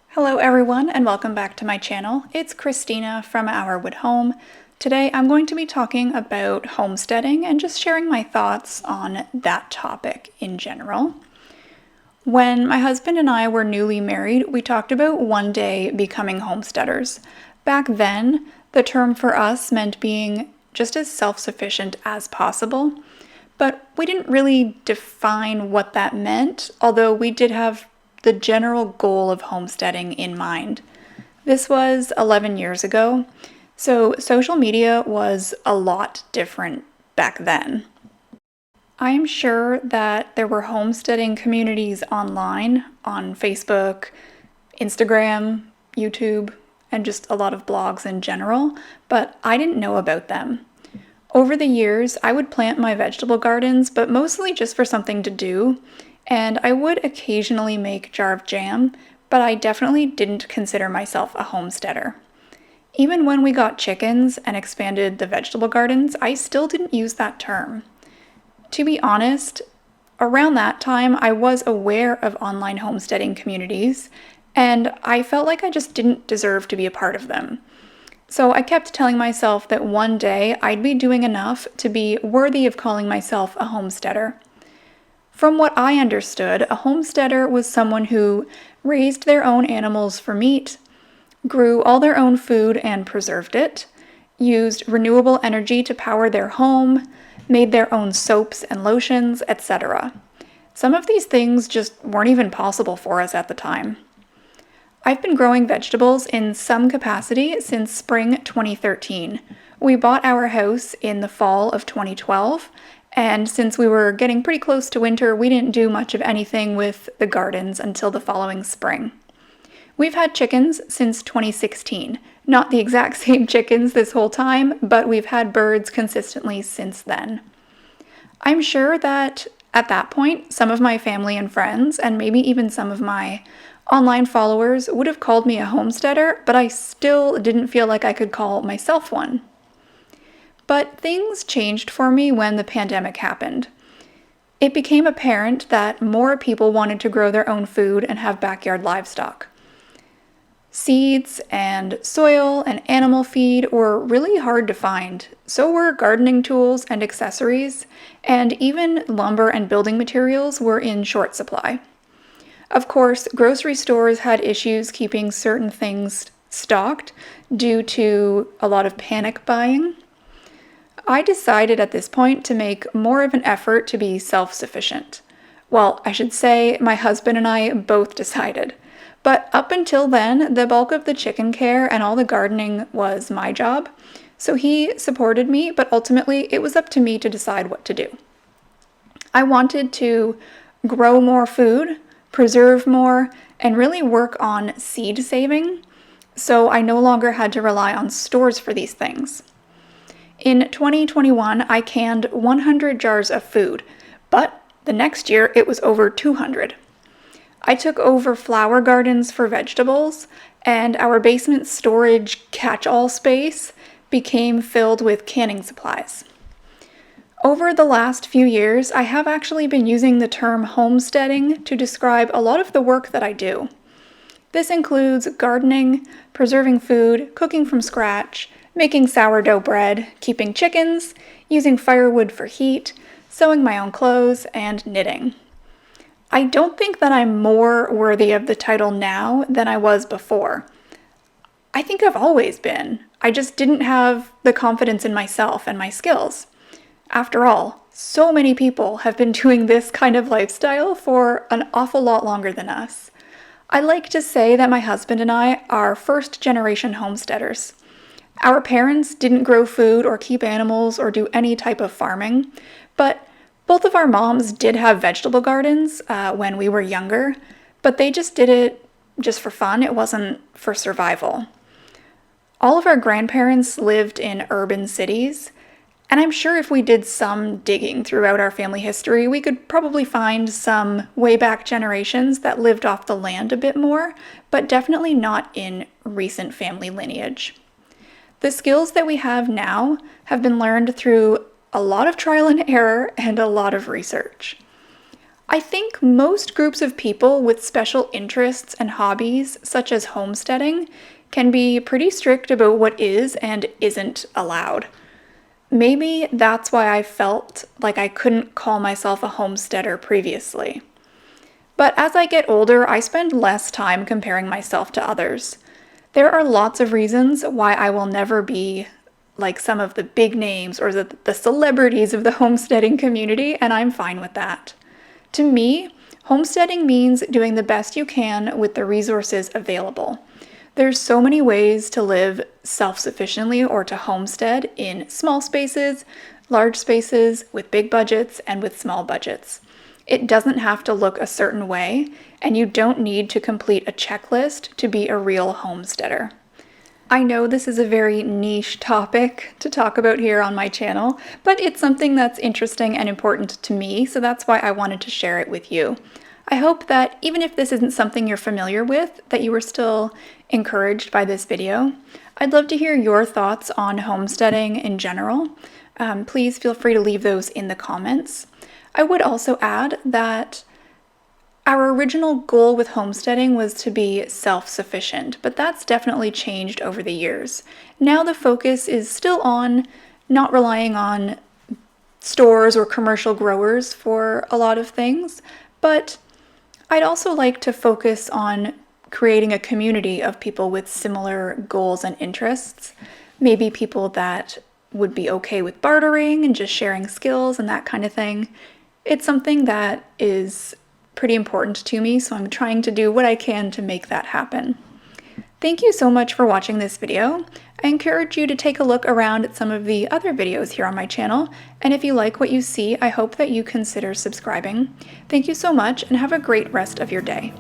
Hello everyone and welcome back to my channel. It's Christina from Our Wood Home. Today I'm going to be talking about homesteading and just sharing my thoughts on that topic in general. When my husband and I were newly married, we talked about one day becoming homesteaders. Back then, the term for us meant being just as self-sufficient as possible, but we didn't really define what that meant, although we did have the general goal of homesteading in mind. This was 11 years ago, so social media was a lot different back then. I'm sure that there were homesteading communities online on Facebook, Instagram, YouTube, and just a lot of blogs in general, but I didn't know about them. Over the years, I would plant my vegetable gardens, but mostly just for something to do, and I would occasionally make jar of jam, but I definitely didn't consider myself a homesteader. Even when we got chickens and expanded the vegetable gardens, I still didn't use that term. To be honest, around that time I was aware of online homesteading communities, and I felt like I just didn't deserve to be a part of them. So I kept telling myself that one day I'd be doing enough to be worthy of calling myself a homesteader. From what I understood, a homesteader was someone who raised their own animals for meat, grew all their own food and preserved it, used renewable energy to power their home, made their own soaps and lotions, etc. Some of these things just weren't even possible for us at the time. I've been growing vegetables in some capacity since spring 2013. We bought our house in the fall of 2012, and since we were getting pretty close to winter, we didn't do much of anything with the gardens until the following spring. We've had chickens since 2016. Not the exact same chickens this whole time, but we've had birds consistently since then. I'm sure that at that point, some of my family and friends, and maybe even some of my online followers, would have called me a homesteader, but I still didn't feel like I could call myself one. But things changed for me when the pandemic happened. It became apparent that more people wanted to grow their own food and have backyard livestock. Seeds and soil and animal feed were really hard to find. So were gardening tools and accessories, and even lumber and building materials were in short supply. Of course, grocery stores had issues keeping certain things stocked due to a lot of panic buying. I decided at this point to make more of an effort to be self-sufficient. Well, I should say my husband and I both decided. But up until then, the bulk of the chicken care and all the gardening was my job. So he supported me, but ultimately it was up to me to decide what to do. I wanted to grow more food, preserve more, and really work on seed saving, so I no longer had to rely on stores for these things. In 2021, I canned 100 jars of food, but the next year it was over 200. I took over flower gardens for vegetables, and our basement storage catch-all space became filled with canning supplies. Over the last few years, I have actually been using the term homesteading to describe a lot of the work that I do. This includes gardening, preserving food, cooking from scratch, making sourdough bread, keeping chickens, using firewood for heat, sewing my own clothes, and knitting. I don't think that I'm more worthy of the title now than I was before. I think I've always been. I just didn't have the confidence in myself and my skills. After all, so many people have been doing this kind of lifestyle for an awful lot longer than us. I like to say that my husband and I are first-generation homesteaders. Our parents didn't grow food or keep animals or do any type of farming, but both of our moms did have vegetable gardens when we were younger, but they just did it just for fun. It wasn't for survival. All of our grandparents lived in urban cities, and I'm sure if we did some digging throughout our family history, we could probably find some way back generations that lived off the land a bit more, but definitely not in recent family lineage. The skills that we have now have been learned through a lot of trial and error and a lot of research. I think most groups of people with special interests and hobbies, such as homesteading, can be pretty strict about what is and isn't allowed. Maybe that's why I felt like I couldn't call myself a homesteader previously. But as I get older, I spend less time comparing myself to others. There are lots of reasons why I will never be like some of the big names or the celebrities of the homesteading community, and I'm fine with that. To me, homesteading means doing the best you can with the resources available. There's so many ways to live self-sufficiently or to homestead in small spaces, large spaces, with big budgets, and with small budgets. It doesn't have to look a certain way, and you don't need to complete a checklist to be a real homesteader. I know this is a very niche topic to talk about here on my channel, but it's something that's interesting and important to me, so that's why I wanted to share it with you. I hope that even if this isn't something you're familiar with, that you were still encouraged by this video. I'd love to hear your thoughts on homesteading in general. Please feel free to leave those in the comments. I would also add that our original goal with homesteading was to be self-sufficient, but that's definitely changed over the years. Now the focus is still on not relying on stores or commercial growers for a lot of things, but I'd also like to focus on creating a community of people with similar goals and interests, maybe people that would be okay with bartering and just sharing skills and that kind of thing. It's something that is pretty important to me, so I'm trying to do what I can to make that happen. Thank you so much for watching this video. I encourage you to take a look around at some of the other videos here on my channel, and if you like what you see, I hope that you consider subscribing. Thank you so much, and have a great rest of your day.